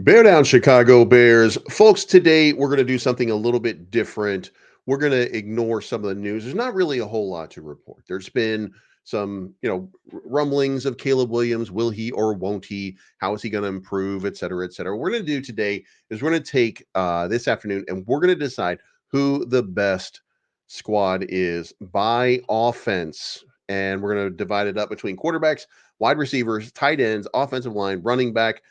Bear down, Chicago Bears. Folks, today we're going to do something a little bit different. We're going to ignore some of the news. There's not really a whole lot to report. There's been some, rumblings of Caleb Williams. Will he or won't he? How is he going to improve, et cetera, et cetera. What we're going to do today is we're going to take this afternoon and we're going to decide who the best squad is by offense. And we're going to divide it up between quarterbacks, wide receivers, tight ends, offensive line, running back.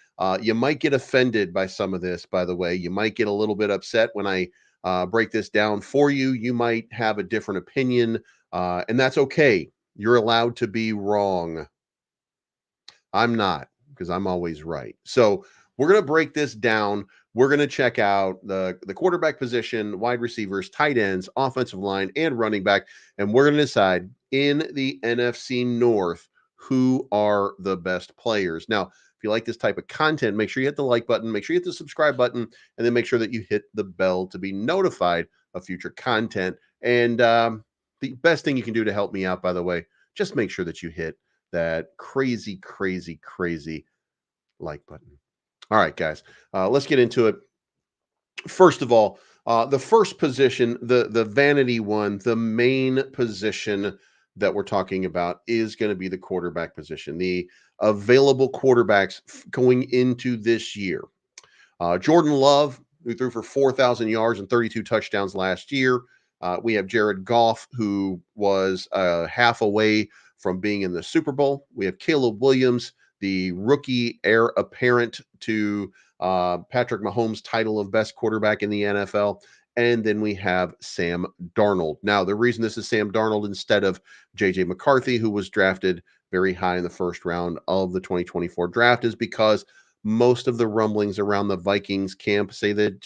You might get offended by some of this, by the way. You might get a little bit upset when I break this down for you. You might have a different opinion, and that's okay. You're allowed to be wrong. I'm not, because I'm always right. So we're going to break this down. We're going to check out the quarterback position, wide receivers, tight ends, offensive line, and running back. And we're going to decide in the NFC North who are the best players. Now, if you like this type of content, make sure you hit the like button, make sure you hit the subscribe button, and then make sure that you hit the bell to be notified of future content. And the best thing you can do to help me out, by the way, just make sure that you hit that crazy, crazy, crazy like button. All right, guys, let's get into it. First of all, the first position, the vanity one, the main position that we're talking about is going to be the quarterback position. The available quarterbacks going into this year. Jordan Love, who threw for 4,000 yards and 32 touchdowns last year. We have Jared Goff, who was half away from being in the Super Bowl. We have Caleb Williams, the rookie heir apparent to Patrick Mahomes' title of best quarterback in the NFL. And then we have Sam Darnold. Now, the reason this is Sam Darnold instead of J.J. McCarthy, who was drafted very high in the first round of the 2024 draft, is because most of the rumblings around the Vikings camp say that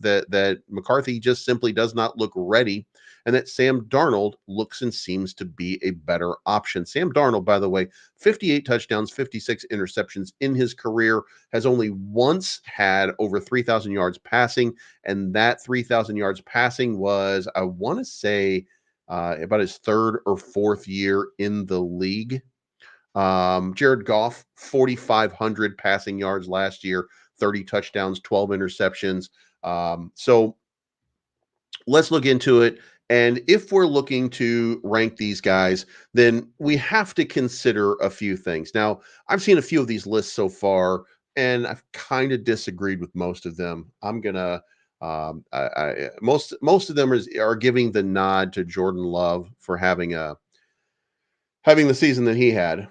that McCarthy just simply does not look ready, and that Sam Darnold looks and seems to be a better option. Sam Darnold, by the way, 58 touchdowns, 56 interceptions in his career, has only once had over 3,000 yards passing, and that 3,000 yards passing was, I want to say, about his third or fourth year in the league. Jared Goff, 4,500 passing yards last year, 30 touchdowns, 12 interceptions. So let's look into it. And if we're looking to rank these guys, then we have to consider a few things. Now, I've seen a few of these lists so far, and I've kind of disagreed with most of them. I'm gonna most of them are giving the nod to Jordan Love for having the season that he had,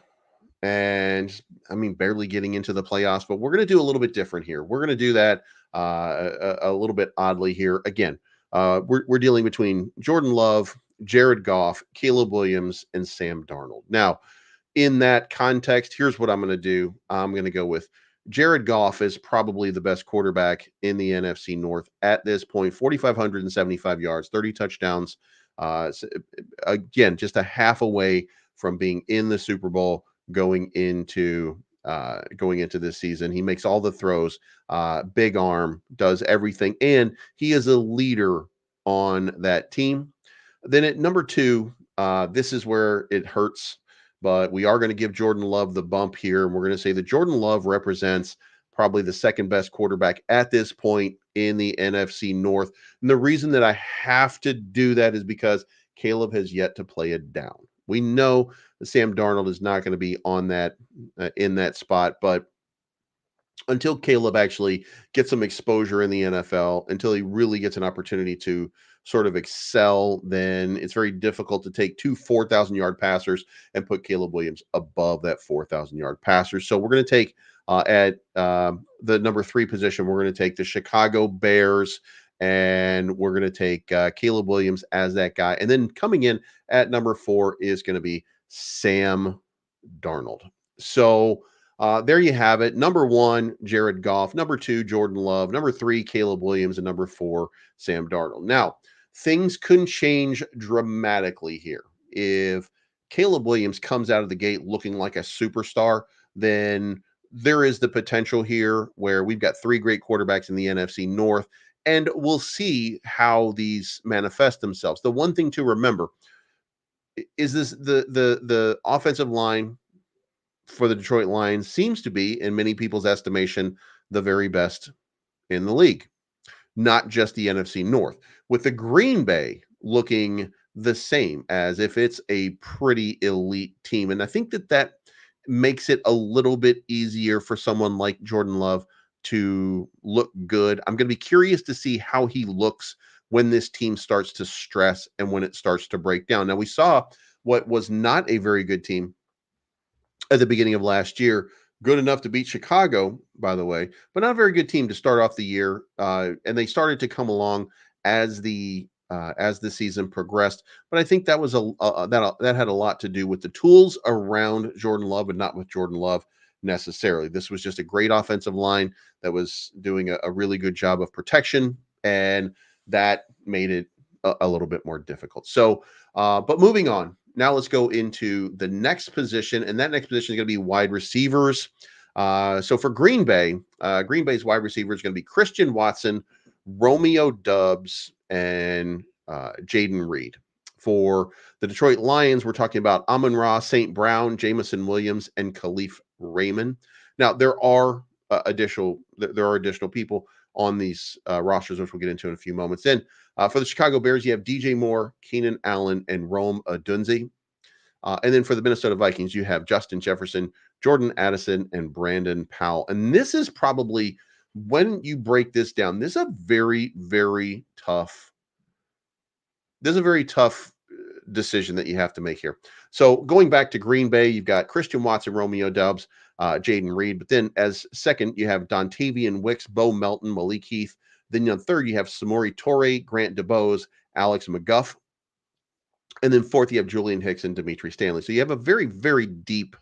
and I mean, barely getting into the playoffs. But we're going to do a little bit different here. We're going to do that a little bit oddly here. Again, we're dealing between Jordan Love, Jared Goff, Caleb Williams, and Sam Darnold. Now, in that context, here's what I'm going to do. I'm going to go with Jared Goff is probably the best quarterback in the NFC North at this point. 4,575 yards, 30 touchdowns. Again, just a half away from being in the Super Bowl going into this season. He makes all the throws, big arm, does everything, and he is a leader on that team. Then at number two, this is where it hurts, but we are going to give Jordan Love the bump here, and we're going to say that Jordan Love represents probably the second best quarterback at this point in the NFC North. And the reason that I have to do that is because Caleb has yet to play it down. We know that Sam Darnold is not going to be on that in that spot, but until Caleb actually gets some exposure in the NFL, until he really gets an opportunity to sort of excel, then it's very difficult to take two 4,000 yard passers and put Caleb Williams above that 4,000 yard passer. So we're going to take at the number three position, we're going to take the Chicago Bears, and we're going to take Caleb Williams as that guy. And then coming in at number four is going to be Sam Darnold. So there you have it. Number one, Jared Goff. Number two, Jordan Love. Number three, Caleb Williams. And number four, Sam Darnold. Now, things can change dramatically here. If Caleb Williams comes out of the gate looking like a superstar, then there is the potential here where we've got three great quarterbacks in the NFC North, and we'll see how these manifest themselves. The one thing to remember is this: the offensive line for the Detroit Lions seems to be, in many people's estimation, the very best in the league, not just the NFC North, with the Green Bay looking the same as if it's a pretty elite team. And I think that that makes it a little bit easier for someone like Jordan Love to look good. I'm going to be curious to see how he looks when this team starts to stress and when it starts to break down. Now, we saw what was not a very good team at the beginning of last year. Good enough to beat Chicago, by the way, but not a very good team to start off the year. And they started to come along as the season progressed. But I think that was that had a lot to do with the tools around Jordan Love and not with Jordan Love necessarily. This was just a great offensive line that was doing a really good job of protection, and that made it a little bit more difficult. So, but moving on, now let's go into the next position, and that next position is going to be wide receivers. So for Green Bay, Green Bay's wide receiver is going to be Christian Watson, Romeo Dubs, and Jaden Reed. For the Detroit Lions, we're talking about Amon-Ra, St. Brown, Jamison Williams, and Khalif Raymond. Now there are there are additional people on these rosters, which we'll get into in a few moments. Then for the Chicago Bears, you have DJ Moore, Keenan Allen, and Rome Odunze. And then for the Minnesota Vikings, you have Justin Jefferson, Jordan Addison, and Brandon Powell. And this is probably, when you break this down, this is a very, very tough. This is a very tough decision that you have to make here. So going back to Green Bay, you've got Christian Watson, Romeo Dubs, Jaden Reed. But then as second, you have Dontavian Wicks, Bo Melton, Malik Heath. Then on third, you have Samori Torre, Grant DeBose, Alex McGuff. And then fourth, you have Julian Hicks and Dimitri Stanley. So you have a very, very deep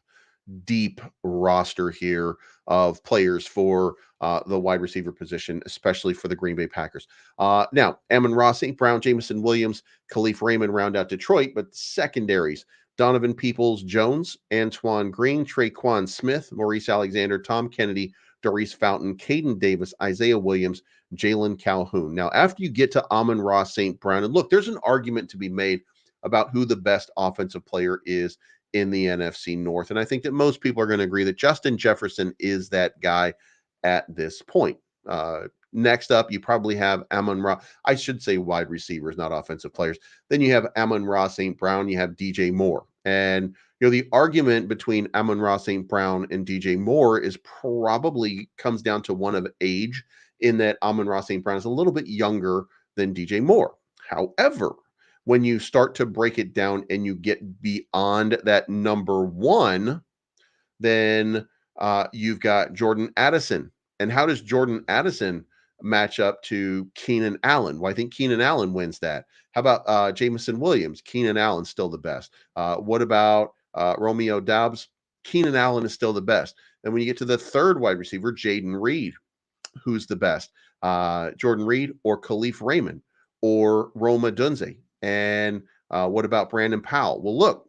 roster here of players for the wide receiver position, especially for the Green Bay Packers. Now, Amon-Ra, St. Brown, Jamison Williams, Khalif Raymond round out Detroit, but secondaries, Donovan Peoples-Jones, Antoine Green, Traquan Smith, Maurice Alexander, Tom Kennedy, Doris Fountain, Caden Davis, Isaiah Williams, Jalen Calhoun. Now, after you get to Amon-Ra, St. Brown, and look, there's an argument to be made about who the best offensive player is in the NFC North. And I think that most people are going to agree that Justin Jefferson is that guy at this point. Next up, you probably have Amon-Ra. I should say wide receivers, not offensive players. Then you have Amon-Ra St. Brown. You have DJ Moore. And, the argument between Amon-Ra St. Brown and DJ Moore is probably comes down to one of age, in that Amon-Ra St. Brown is a little bit younger than DJ Moore. However, when you start to break it down and you get beyond that number one, then you've got Jordan Addison. And how does Jordan Addison match up to Keenan Allen? Well, I think Keenan Allen wins that. How about Jamison Williams? Keenan Allen's still the best. What about Romeo Doubs? Keenan Allen is still the best. And when you get to the third wide receiver, Jaden Reed, who's the best? Jordan Reed or Khalif Raymond or Roma Dunze? And what about Brandon Powell? Well, look,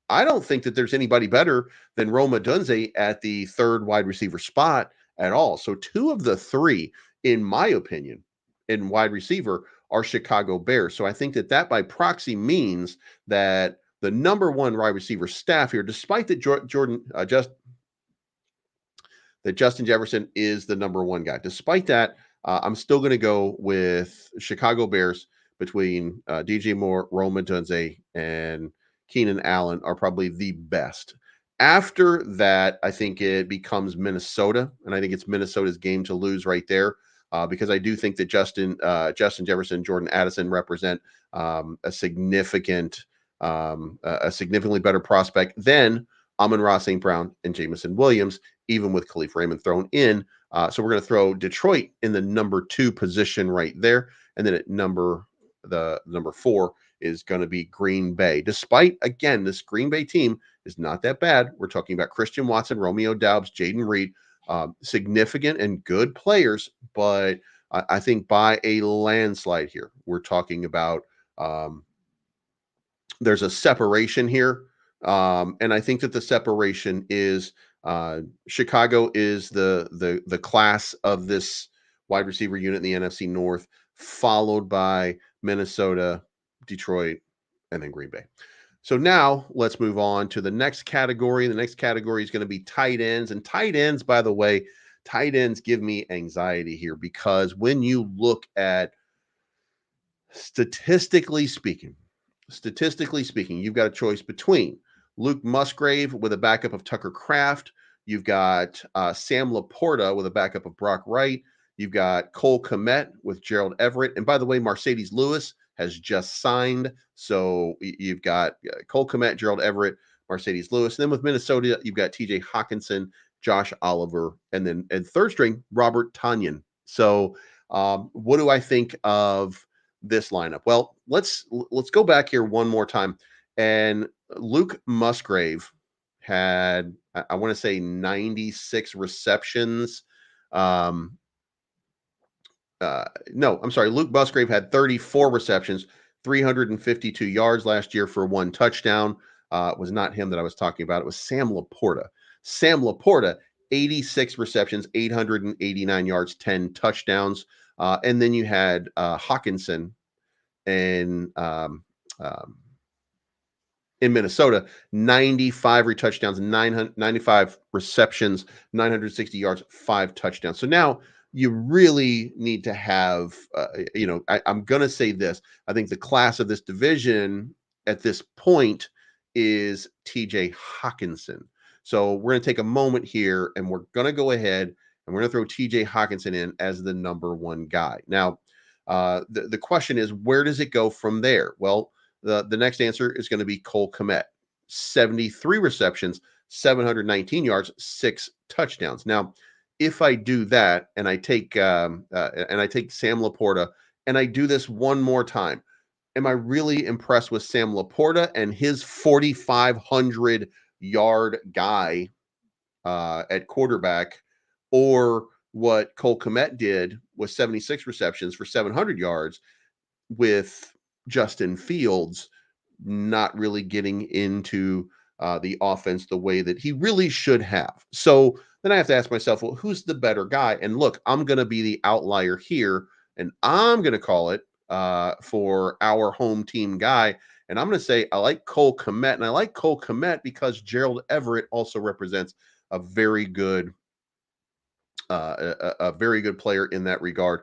I don't think that there's anybody better than Roma Dunze at the third wide receiver spot at all. So two of the three, in my opinion, in wide receiver are Chicago Bears. So I think that that by proxy means that the number one wide receiver staff here, despite that Justin Jefferson is the number one guy. Despite that, I'm still going to go with Chicago Bears between DJ Moore, Roma Dunze, and Keenan Allen are probably the best. After that, I think it becomes Minnesota, and I think it's Minnesota's game to lose right there, because I do think that Justin Jefferson, Jordan Addison represent a significantly better prospect than Amon-Ra St. Brown and Jamison Williams, even with Khalif Raymond thrown in. So we're going to throw Detroit in the number 2 position right there. And then at number 4 is going to be Green Bay. Despite, again, this Green Bay team is not that bad. We're talking about Christian Watson, Romeo Doubs, Jaden Reed, significant and good players. But I think by a landslide here, we're talking about there's a separation here. And I think that the separation is Chicago is the class of this wide receiver unit in the NFC North, followed by Minnesota, Detroit, and then Green Bay. So now let's move on to the next category. The next category is going to be tight ends. And tight ends, by the way, tight ends give me anxiety here because when you look at statistically speaking, you've got a choice between Luke Musgrave with a backup of Tucker Kraft. You've got Sam Laporta with a backup of Brock Wright. You've got Cole Kmet with Gerald Everett. And by the way, Mercedes Lewis has just signed. So you've got Cole Kmet, Gerald Everett, Mercedes Lewis. And then with Minnesota, you've got TJ Hawkinson, Josh Oliver, and then and third string, Robert Tanyan. So what do I think of this lineup? Well, let's go back here one more time. And Luke Musgrave had, I want to say, 96 receptions. Um, no, I'm sorry. Luke Musgrave had 34 receptions, 352 yards last year for one touchdown. It was not him that I was talking about. It was Sam Laporta. Sam Laporta, 86 receptions, 889 yards, 10 touchdowns. And then you had Hawkinson and um, in Minnesota, 95 touchdowns, 995 receptions, 960 yards, 5 touchdowns. So now you really need to have, I'm going to say this. I think the class of this division at this point is TJ Hawkinson. So we're going to take a moment here and we're going to go ahead and we're going to throw TJ Hawkinson in as the number one guy. Now, the question is, where does it go from there? Well, the next answer is going to be Cole Kmet, 73 receptions, 719 yards, 6 touchdowns. Now, if I do that and I take Sam Laporta and I do this one more time, am I really impressed with Sam Laporta and his 4,500 yard guy at quarterback, or what Cole Kmet did with 76 receptions for 700 yards with Justin Fields not really getting into the offense the way that he really should have? So then I have to ask myself, well, who's the better guy? And look, I'm going to be the outlier here, and I'm going to call it for our home team guy. And I'm going to say I like Cole Kmet, and I like Cole Kmet because Gerald Everett also represents a very good a very good player in that regard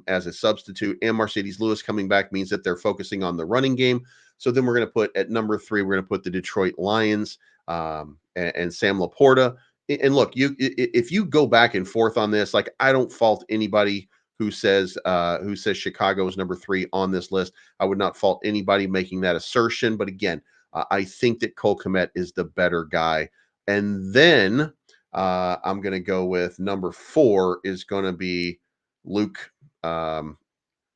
as a substitute. And Mercedes Lewis coming back means that they're focusing on the running game. So then we're going to put at number 3, we're going to put the Detroit Lions and Sam Laporta. And look, if you go back and forth on this, like I don't fault anybody who says Chicago is number 3 on this list. I would not fault anybody making that assertion. But again, I think that Cole Kmet is the better guy. And then I'm going to go with number 4 is going to be Luke um,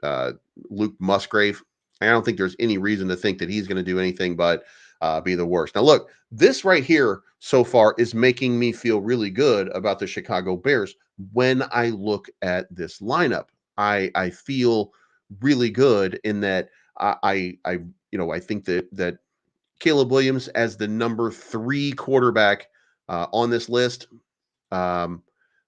uh, Luke Musgrave. I don't think there's any reason to think that he's going to do anything but be the worst. Now, look, this right here so far is making me feel really good about the Chicago Bears. When I look at this lineup, I feel really good in that I think that Caleb Williams as the number 3 quarterback on this list, um,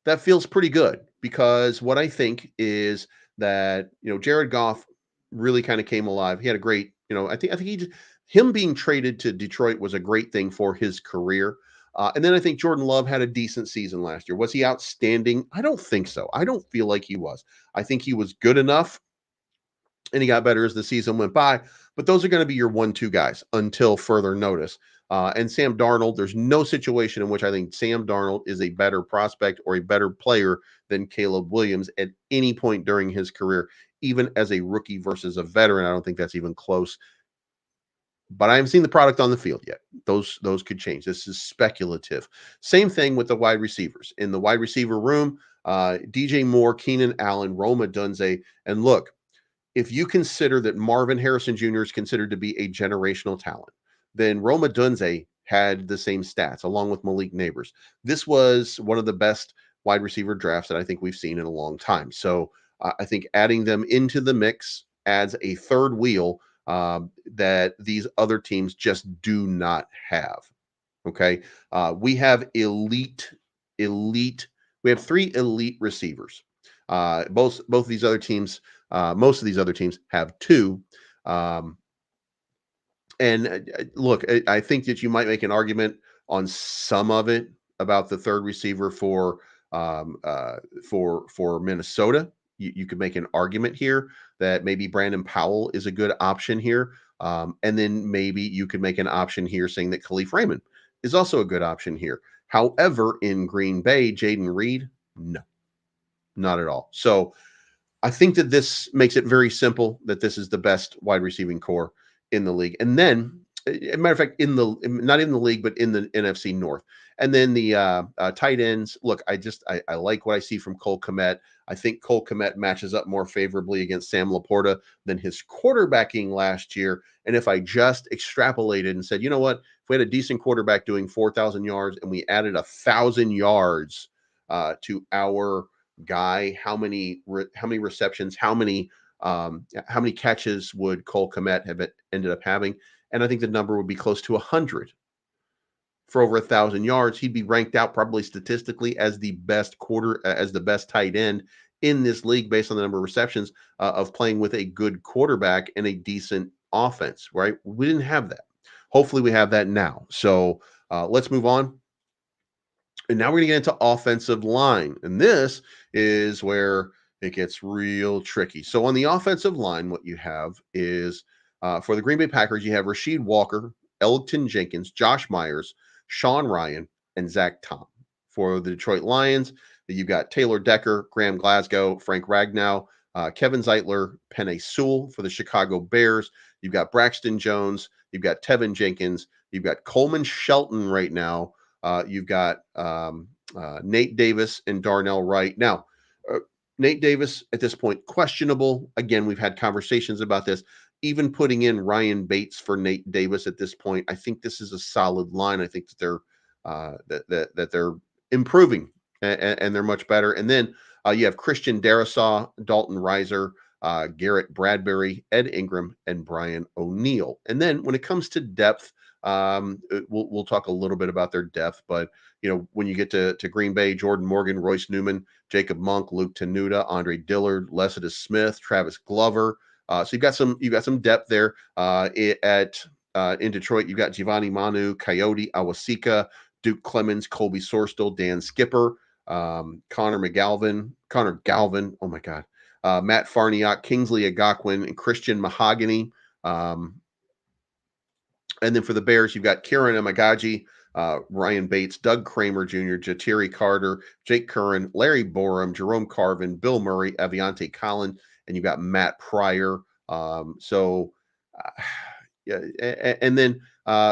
that feels pretty good because what I think is that Jared Goff really kind of came alive. He had a great, I think him being traded to Detroit was a great thing for his career. And then I think Jordan Love had a decent season last year. Was he outstanding? I don't think so. I don't feel like he was. I think he was good enough and he got better as the season went by. But those are going to be your 1-2 guys until further notice. And Sam Darnold, there's no situation in which I think Sam Darnold is a better prospect or a better player than Caleb Williams at any point during his career, even as a rookie versus a veteran. I don't think that's even close. But I haven't seen the product on the field yet. Those could change. This is speculative. Same thing with the wide receivers. In the wide receiver room, DJ Moore, Keenan Allen, Roma Dunze, and look, if you consider that Marvin Harrison Jr. is considered to be a generational talent, then Roma Dunze had the same stats along with Malik Neighbors. This was one of the best wide receiver drafts that I think we've seen in a long time. So I think adding them into the mix adds a third wheel that these other teams just do not have. Okay. We have elite. We have 3 elite receivers. Both of these other teams, most of these other teams have 2. Um, And look, I think that you might make an argument on some of it about the third receiver um, uh, for Minnesota. You could make an argument here that maybe Brandon Powell is a good option here, and then maybe you could make an option here saying that Khalif Raymond is also a good option here. However, in Green Bay, Jaden Reed, no, not at all. So I think that this makes it very simple that this is the best wide receiving core in the league. And then, a matter of fact, not in the league, but in the NFC North. And then the tight ends. Look, I like what I see from Cole Kmet. I think Cole Kmet matches up more favorably against Sam Laporta than his quarterbacking last year. And if I just extrapolated and said, you know what, if we had a decent quarterback doing 4,000 yards and we added 1,000 yards to our guy, how many receptions, how many catches would Cole Kmet have ended up having? And I think the number would be close to 100 for over 1,000 yards. He'd be ranked out probably statistically as the as the best tight end in this league based on the number of receptions of playing with a good quarterback and a decent offense. Right? We didn't have that. Hopefully, we have that now. So let's move on. And now we're going to get into offensive line. And this is where it gets real tricky. So on the offensive line, what you have is for the Green Bay Packers, you have Rasheed Walker, Elgton Jenkins, Josh Myers, Sean Ryan, and Zach Tom. For the Detroit Lions, you've got Taylor Decker, Graham Glasgow, Frank Ragnow, Kevin Zeitler, Penei Sewell. For the Chicago Bears, you've got Braxton Jones, you've got Tevin Jenkins, you've got Coleman Shelton right now, you've got Nate Davis and Darnell Wright. Now, uh, Nate Davis at this point, questionable. Again, we've had conversations about this. Even putting in Ryan Bates for Nate Davis at this point, I think this is a solid line. I think that they're improving and they're much better. And then you have Christian Darrisaw, Dalton Reiser, Garrett Bradbury, Ed Ingram, and Brian O'Neill. And then when it comes to depth, we'll talk a little bit about their depth, but when you get to Green Bay, Jordan Morgan, Royce Newman, Jacob Monk, Luke Tenuta, Andre Dillard, Lecitus Smith, Travis Glover. So you've got some depth there. In Detroit, you've got Giovanni Manu, Coyote Awasika, Duke Clemens, Colby Sorstel, Dan Skipper, Connor Galvin. Oh my God. Matt Farniok, Kingsley Agaquin, and Christian Mahogany. And then for the Bears, you've got Kieran Amagaji, Ryan Bates, Doug Kramer Jr., Jatiri Carter, Jake Curran, Larry Borum, Jerome Carvin, Bill Murray, Aviante Collin, and you've got Matt Pryor. Yeah, and then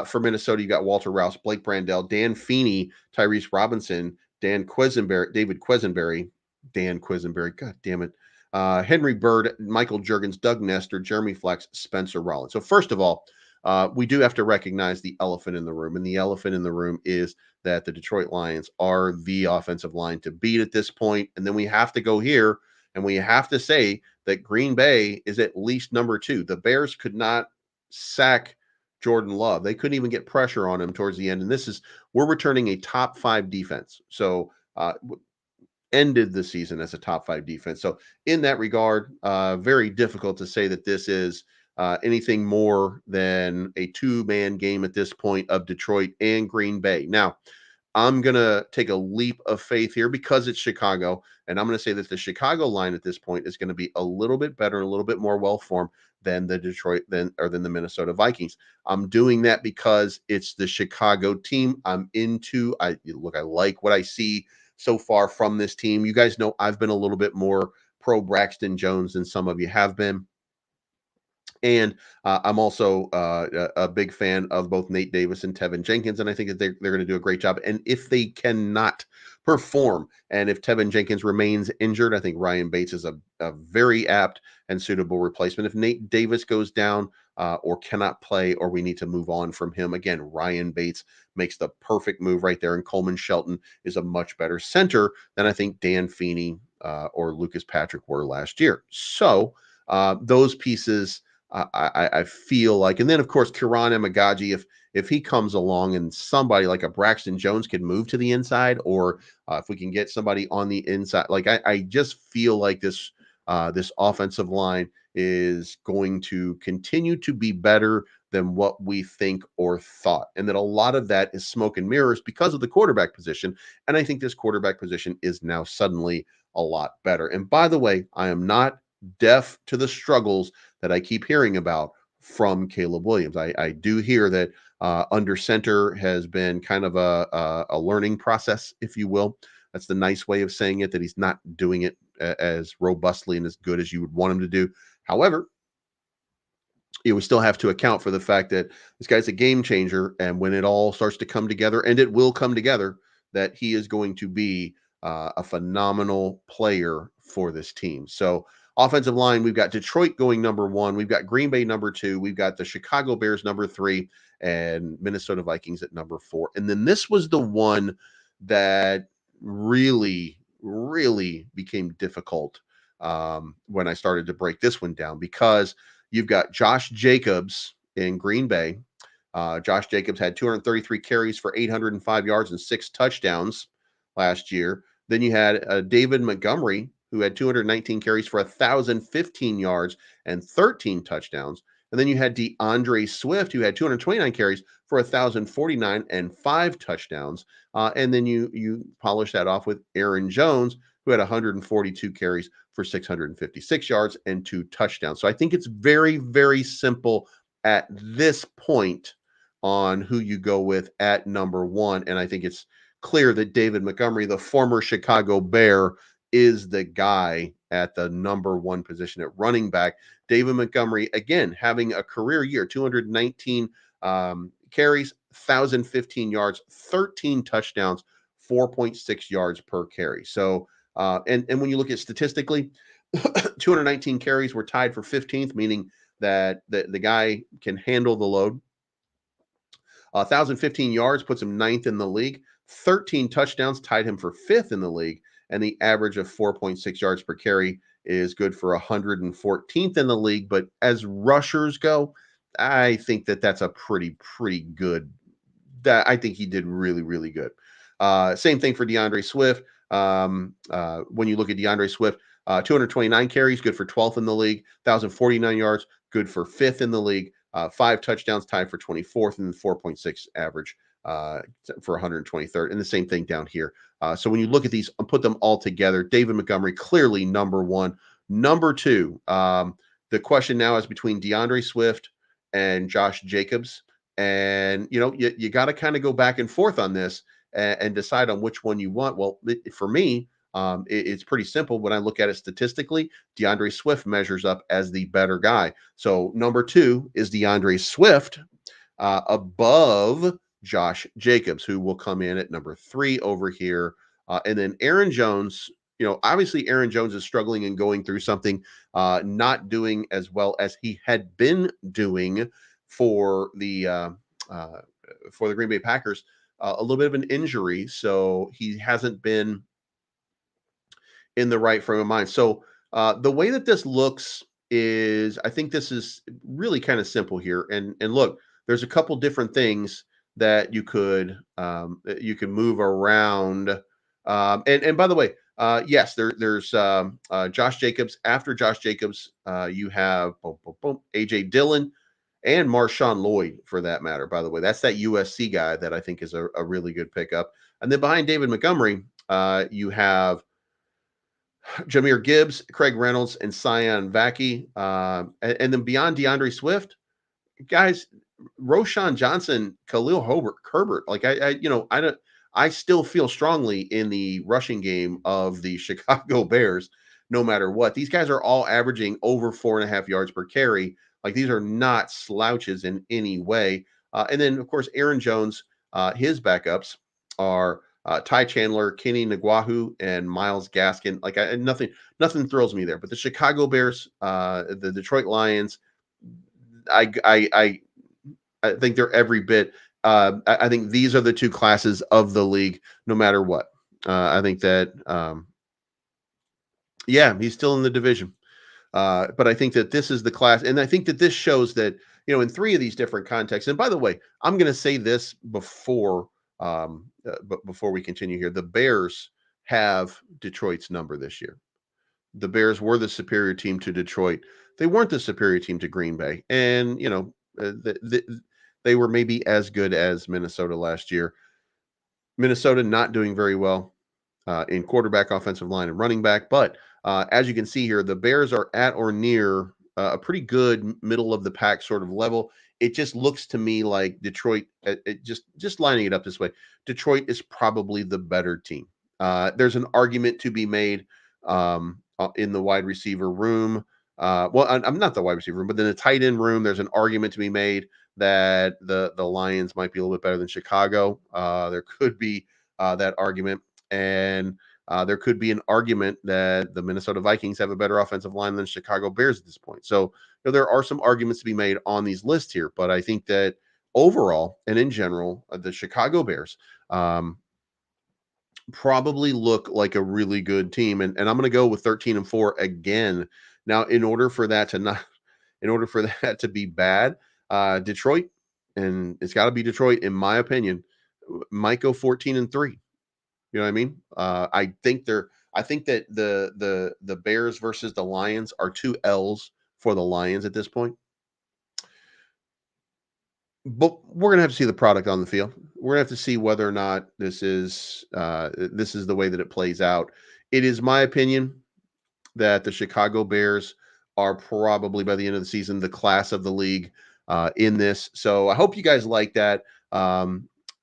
for Minnesota, you got Walter Rouse, Blake Brandell, Dan Feeney, Tyrese Robinson, David Quisenberry, Dan Quisenberry, God damn it, Henry Bird, Michael Jurgens, Doug Nestor, Jeremy Flex, Spencer Rollins. So first of all, we do have to recognize the elephant in the room. And the elephant in the room is that the Detroit Lions are the offensive line to beat at this point. And then we have to go here and we have to say that Green Bay is at least number two. The Bears could not sack Jordan Love. They couldn't even get pressure on him towards the end. And we're returning a top 5 defense. So, ended the season as a top 5 defense. So in that regard, very difficult to say that this is anything more than a 2-man game at this point of Detroit and Green Bay. Now, I'm going to take a leap of faith here because it's Chicago, and I'm going to say that the Chicago line at this point is going to be a little bit better, a little bit more well-formed than the than the Minnesota Vikings. I'm doing that because it's the Chicago team I'm into. I like what I see so far from this team. You guys know I've been a little bit more pro Braxton Jones than some of you have been. And I'm also a big fan of both Nate Davis and Tevin Jenkins, and I think that they're going to do a great job. And if they cannot perform, and if Tevin Jenkins remains injured, I think Ryan Bates is a very apt and suitable replacement. If Nate Davis goes down or cannot play, or we need to move on from him, again, Ryan Bates makes the perfect move right there, and Coleman Shelton is a much better center than I think Dan Feeney or Lucas Patrick were last year. So those pieces I feel like, and then of course Kiran Amagaji, if he comes along and somebody like a Braxton Jones can move to the inside, or if we can get somebody on the inside, like I just feel like this offensive line is going to continue to be better than what we think or thought. And that a lot of that is smoke and mirrors because of the quarterback position. And I think this quarterback position is now suddenly a lot better. And by the way, I am not deaf to the struggles that I keep hearing about from Caleb Williams. I do hear that under center has been kind of a learning process, if you will. That's the nice way of saying it, that he's not doing it as robustly and as good as you would want him to do. However, we still have to account for the fact that this guy's a game changer. And when it all starts to come together, and it will come together, that he is going to be a phenomenal player for this team. So, offensive line, we've got Detroit going number one. We've got Green Bay number two. We've got the Chicago Bears number three and Minnesota Vikings at number four. And then this was the one that really, really became difficult when I started to break this one down, because you've got Josh Jacobs in Green Bay. Josh Jacobs had 233 carries for 805 yards and 6 touchdowns last year. Then you had David Montgomery, who had 219 carries for 1,015 yards and 13 touchdowns. And then you had DeAndre Swift, who had 229 carries for 1,049 and 5 touchdowns. And then you polish that off with Aaron Jones, who had 142 carries for 656 yards and 2 touchdowns. So I think it's very, very simple at this point on who you go with at number one. And I think it's clear that David Montgomery, the former Chicago Bear, is the guy at the number one position at running back. David Montgomery, again, having a career year, 219 carries, 1,015 yards, 13 touchdowns, 4.6 yards per carry. So, and when you look at statistically, 219 carries were tied for 15th, meaning that the guy can handle the load. 1,015 yards puts him ninth in the league. 13 touchdowns tied him for fifth in the league. And the average of 4.6 yards per carry is good for 114th in the league. But as rushers go, I think that's a pretty good. That I think he did really, really good. Same thing for DeAndre Swift. When you look at DeAndre Swift, 229 carries, good for 12th in the league. 1,049 yards, good for fifth in the league. 5 touchdowns, tied for 24th, and 4.6 average for 123rd. And the same thing down here. So when you look at these and put them all together, David Montgomery clearly number one. Number two, the question now is between DeAndre Swift and Josh Jacobs. And, you got to kind of go back and forth on this and decide on which one you want. Well, for me, it's pretty simple. When I look at it statistically, DeAndre Swift measures up as the better guy. So number two is DeAndre Swift above Josh Jacobs, who will come in at number three over here. And then Aaron Jones, obviously Aaron Jones is struggling and going through something, not doing as well as he had been doing for the Green Bay Packers. A little bit of an injury, so he hasn't been in the right frame of mind. So the way that this looks is, I think this is really kind of simple here. And look, there's a couple different things that you could move around. And by the way, yes, there's Josh Jacobs. After Josh Jacobs, you have AJ Dillon and Marshawn Lloyd, for that matter. By the way, that's that USC guy that I think is a really good pickup. And then behind David Montgomery, you have Jahmyr Gibbs, Craig Reynolds, and Sion Vaki. And then beyond DeAndre Swift, guys, Roshan Johnson, Khalil Herbert. Like I still feel strongly in the rushing game of the Chicago Bears, no matter what. These guys are all averaging over 4.5 yards per carry. Like, these are not slouches in any way. And then, of course, Aaron Jones, his backups are Ty Chandler, Kenny Nguahu, and Miles Gaskin. Like, nothing thrills me there. But the Chicago Bears, the Detroit Lions, I think they're every bit. I think these are the two classes of the league, no matter what. I think that, he's still in the division. But I think that this is the class, and I think that this shows that, in three of these different contexts. And by the way, I'm going to say this before we continue here. The Bears have Detroit's number this year. The Bears were the superior team to Detroit. They weren't the superior team to Green Bay. And, they were maybe as good as Minnesota last year. Minnesota not doing very well in quarterback, offensive line, and running back. But as you can see here, the Bears are at or near a pretty good middle of the pack sort of level. It just looks to me like Detroit. Just lining it up this way, Detroit is probably the better team. There's an argument to be made in the wide receiver room. Well, I'm not the wide receiver room, but in the tight end room, there's an argument to be made that the Lions might be a little bit better than Chicago. There could be that argument. And there could be an argument that the Minnesota Vikings have a better offensive line than Chicago Bears at this point. So there are some arguments to be made on these lists here, but I think that overall and in general, the Chicago Bears probably look like a really good team. And I'm going to go with 13-4 again. Now, in order for that to be bad, Detroit, and it's got to be Detroit, in my opinion, might go 14-3. You know what I mean? I think that the Bears versus the Lions are two L's for the Lions at this point. But we're gonna have to see the product on the field. We're gonna have to see whether or not this is the way that it plays out. It is my opinion that the Chicago Bears are probably by the end of the season the class of the league in this. So I hope you guys like that.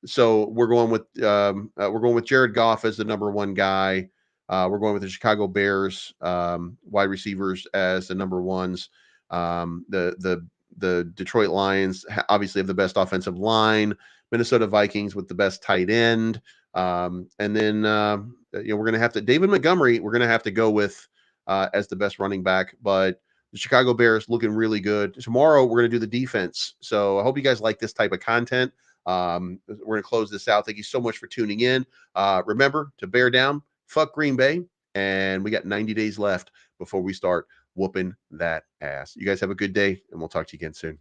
So we're going with Jared Goff as the number one guy. We're going with the Chicago Bears wide receivers as the number ones. The Detroit Lions obviously have the best offensive line. Minnesota Vikings with the best tight end. And then we're going to have to David Montgomery. We're going to have to go with as the best running back, but the Chicago Bears looking really good. Tomorrow we're going to do the defense. So I hope you guys like this type of content. We're going to close this out. Thank you so much for tuning in. Remember to bear down, fuck Green Bay, and we got 90 days left before we start whooping that ass. You guys have a good day, and we'll talk to you again soon.